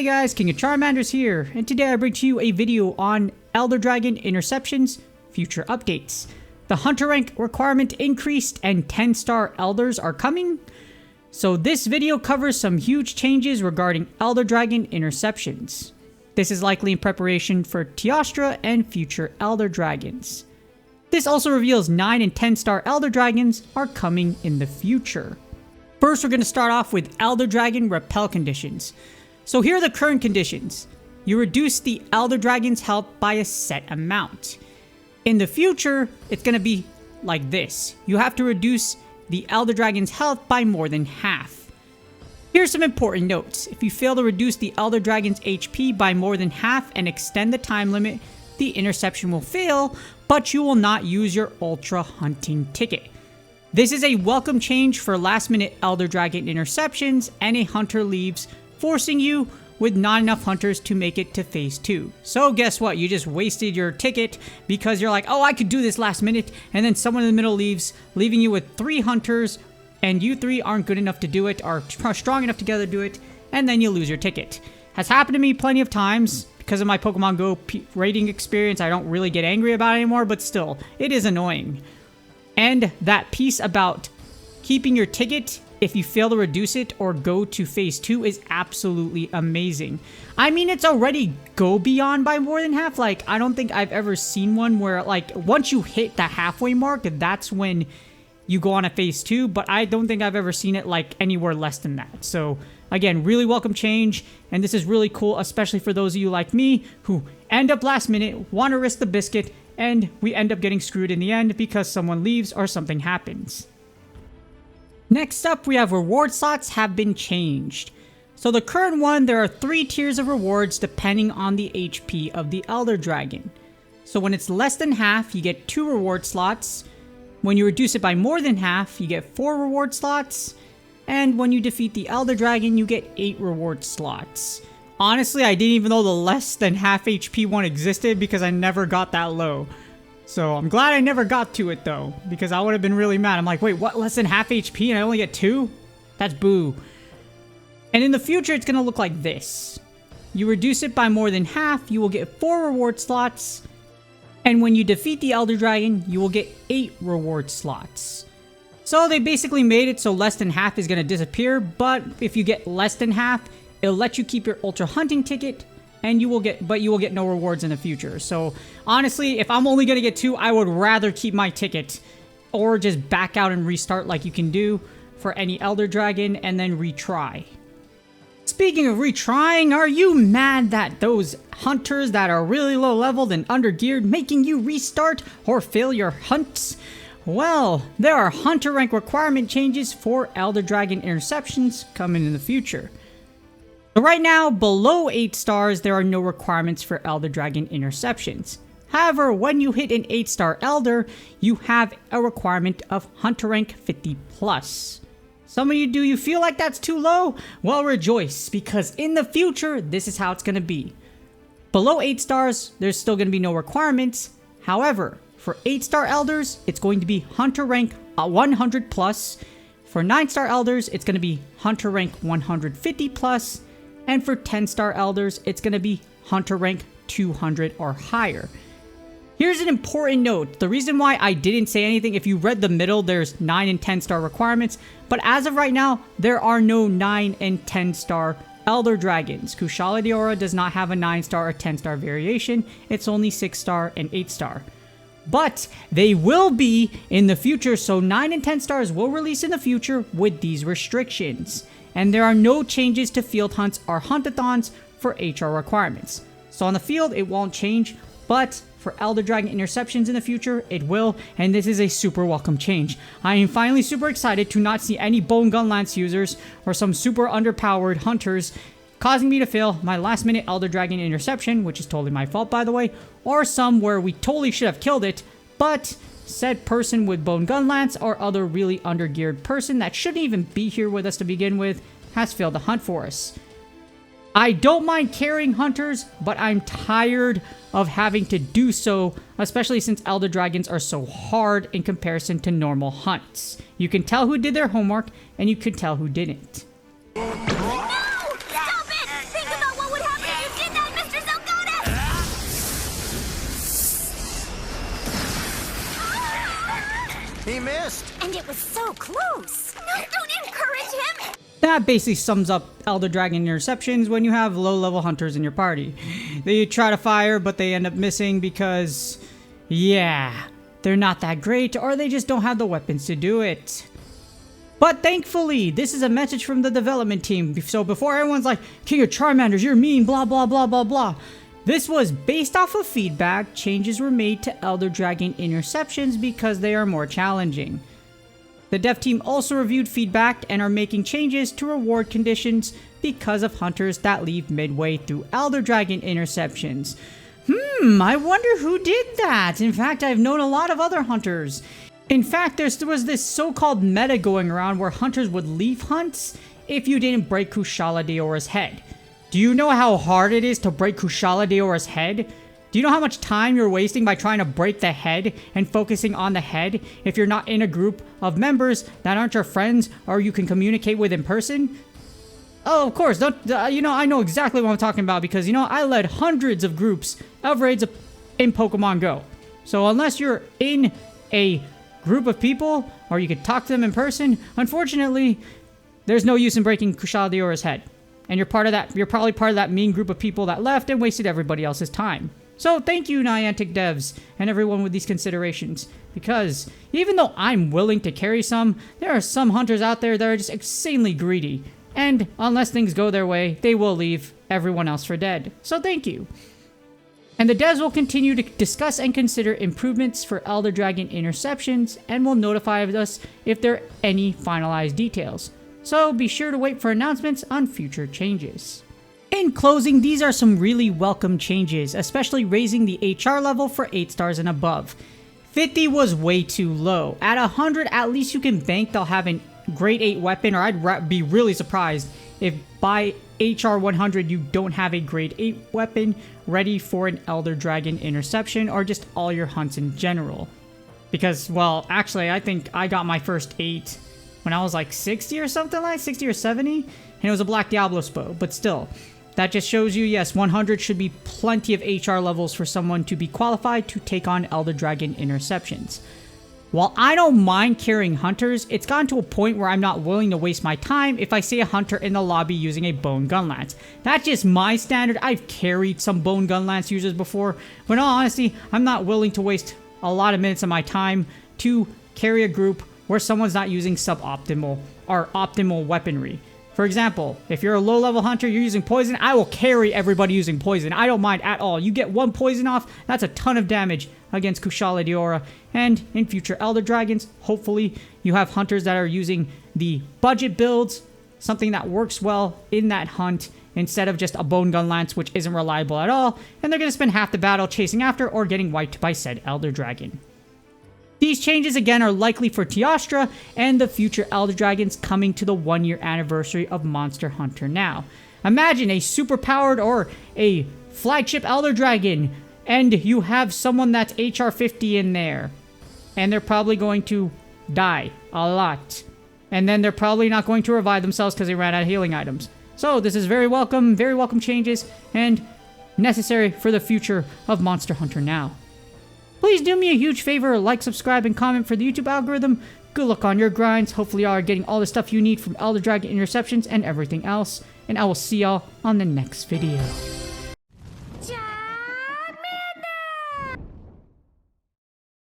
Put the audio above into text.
Hey guys, King of Charmander's here, and today I bring to you a video on Elder Dragon Interceptions future updates. The hunter rank requirement increased and 10-star elders are coming. So this video covers some huge changes regarding Elder Dragon Interceptions. This is likely in preparation for Teostra and future Elder Dragons. This also reveals 9 and 10-star Elder Dragons are coming in the future. First, we're going to start off with Elder Dragon Repel conditions. So here are the current conditions. You reduce the Elder Dragon's health by a set amount. In the future, it's going to be like this. You have to reduce the Elder Dragon's health by more than half. Here's some important notes. If you fail to reduce the Elder Dragon's HP by more than half and extend the time limit, the interception will fail, but you will not use your Ultra Hunting ticket. This is a welcome change for last-minute Elder Dragon interceptions, and a hunter leaves, forcing you with not enough hunters to make it to phase 2. So guess what? You just wasted your ticket because you're like, oh, I could do this last minute, and then someone in the middle leaves, leaving you with 3 hunters, and you 3 aren't good enough to do it, or strong enough together to do it, and then you lose your ticket. Has happened to me plenty of times. Because of my Pokemon Go rating experience, I don't really get angry about it anymore, but still, it is annoying. And that piece about keeping your ticket if you fail to reduce it or go to phase 2 is absolutely amazing. I mean, it's already go beyond by more than half. Like, I don't think I've ever seen one where, like, once you hit the halfway mark, that's when you go on a phase 2, but I don't think I've ever seen it, like, anywhere less than that. So, again, really welcome change, and this is really cool, especially for those of you like me who end up last minute, want to risk the biscuit, and we end up getting screwed in the end because someone leaves or something happens. Next up, we have reward slots have been changed. So the current one, there are 3 tiers of rewards depending on the HP of the Elder Dragon. So when it's less than half, you get 2 reward slots. When you reduce it by more than half, you get 4 reward slots. And when you defeat the Elder Dragon, you get 8 reward slots. Honestly, I didn't even know the less than half HP one existed because I never got that low. So I'm glad I never got to it though, because I would have been really mad. I'm like, wait, what? Less than half HP and I only get 2? That's boo. And in the future, it's going to look like this. You reduce it by more than half, you will get 4 reward slots. And when you defeat the Elder Dragon, you will get 8 reward slots. So they basically made it so less than half is going to disappear, but if you get less than half, it'll let you keep your Ultra Hunting ticket, and you will get no rewards in the future. So honestly, if I'm only going to get 2, I would rather keep my ticket or just back out and restart like you can do for any Elder Dragon and then retry. Speaking of retrying, are you mad that those hunters that are really low leveled and undergeared making you restart or fail your hunts? Well, there are hunter rank requirement changes for Elder Dragon Interceptions coming in the future. So right now, below 8 stars, there are no requirements for Elder Dragon Interceptions. However, when you hit an 8-star Elder, you have a requirement of hunter rank 50+. Some of you, do you feel like that's too low? Well, rejoice, because in the future, this is how it's going to be. Below 8 stars, there's still going to be no requirements. However, for 8-star Elders, it's going to be hunter rank 100+. For 9-star Elders, it's going to be hunter rank 150+. And for 10-star Elders, it's going to be hunter rank 200 or higher. Here's an important note. The reason why I didn't say anything, if you read the middle, there's 9 and 10-star requirements. But as of right now, there are no 9 and 10-star Elder Dragons. Kushala Daora does not have a 9-star or 10-star variation. It's only 6-star and 8-star. But they will be in the future, so 9 and 10 stars will release in the future with these restrictions. And there are no changes to field hunts or huntathons for HR requirements. So on the field, it won't change, but for Elder Dragon Interceptions in the future, it will, and this is a super welcome change. I am finally super excited to not see any Bone Gun Lance users or some super underpowered hunters causing me to fail my last minute Elder Dragon Interception, which is totally my fault by the way, or some where we totally should have killed it, but said person with Bone Gun Lance or other really undergeared person that shouldn't even be here with us to begin with has failed to hunt for us. I don't mind carrying hunters, but I'm tired of having to do so, especially since Elder Dragons are so hard in comparison to normal hunts. You can tell who did their homework, and you can tell who didn't. No! Stop it! Think about what would He missed. And it was so close. No, don't encourage him. That basically sums up Elder Dragon Interceptions when you have low-level hunters in your party. They try to fire, but they end up missing because, yeah, they're not that great, or they just don't have the weapons to do it. But thankfully, this is a message from the development team. So before everyone's like, King of Charmanders, you're mean, blah, blah, blah, blah, blah. This was based off of feedback. Changes were made to Elder Dragon Interceptions because they are more challenging. The dev team also reviewed feedback and are making changes to reward conditions because of hunters that leave midway through Elder Dragon Interceptions. I wonder who did that. In fact, I've known a lot of other hunters. In fact, there was this so-called meta going around where hunters would leave hunts if you didn't break Kushala Daora's head. Do you know how hard it is to break Kushala Daora's head? Do you know how much time you're wasting by trying to break the head and focusing on the head if you're not in a group of members that aren't your friends or you can communicate with in person? Oh, of course, I know exactly what I'm talking about because, I led hundreds of groups of raids in Pokemon Go. So unless you're in a group of people or you could talk to them in person, unfortunately, there's no use in breaking Kushala Daora's head. And you're probably part of that mean group of people that left and wasted everybody else's time. So thank you, Niantic devs, and everyone with these considerations. Because even though I'm willing to carry some, there are some hunters out there that are just insanely greedy. And unless things go their way, they will leave everyone else for dead. So thank you. And the devs will continue to discuss and consider improvements for Elder Dragon Interceptions and will notify us if there are any finalized details. So be sure to wait for announcements on future changes. In closing, these are some really welcome changes, especially raising the HR level for 8 stars and above. 50 was way too low. At 100, at least you can bank they'll have a grade 8 weapon, or I'd be really surprised if by HR 100 you don't have a grade 8 weapon ready for an Elder Dragon Interception or just all your hunts in general. Because, well, actually I think I got my first 8 when I was like 60 or something, like 60 or 70, and it was a Black Diablo Spo, but still. That just shows you, yes, 100 should be plenty of HR levels for someone to be qualified to take on Elder Dragon Interceptions. While I don't mind carrying hunters, it's gotten to a point where I'm not willing to waste my time if I see a hunter in the lobby using a Bone Gun Lance. That's just my standard. I've carried some Bone Gun Lance users before, but in all honesty, I'm not willing to waste a lot of minutes of my time to carry a group where someone's not using suboptimal or optimal weaponry. For example, if you're a low-level hunter, you're using poison, I will carry everybody using poison. I don't mind at all. You get one poison off, that's a ton of damage against Kushala Daora. And in future Elder Dragons, hopefully you have hunters that are using the budget builds, something that works well in that hunt, instead of just a Bone Gun Lance, which isn't reliable at all, and they're going to spend half the battle chasing after or getting wiped by said Elder Dragon. These changes again are likely for Teostra and the future Elder Dragons coming to the 1-year anniversary of Monster Hunter Now. Imagine a superpowered or a flagship Elder Dragon and you have someone that's HR 50 in there and they're probably going to die a lot. And then they're probably not going to revive themselves because they ran out of healing items. So this is very welcome changes and necessary for the future of Monster Hunter Now. Please do me a huge favor, like, subscribe, and comment for the YouTube algorithm. Good luck on your grinds. Hopefully y'all are getting all the stuff you need from Elder Dragon Interceptions and everything else. And I will see y'all on the next video.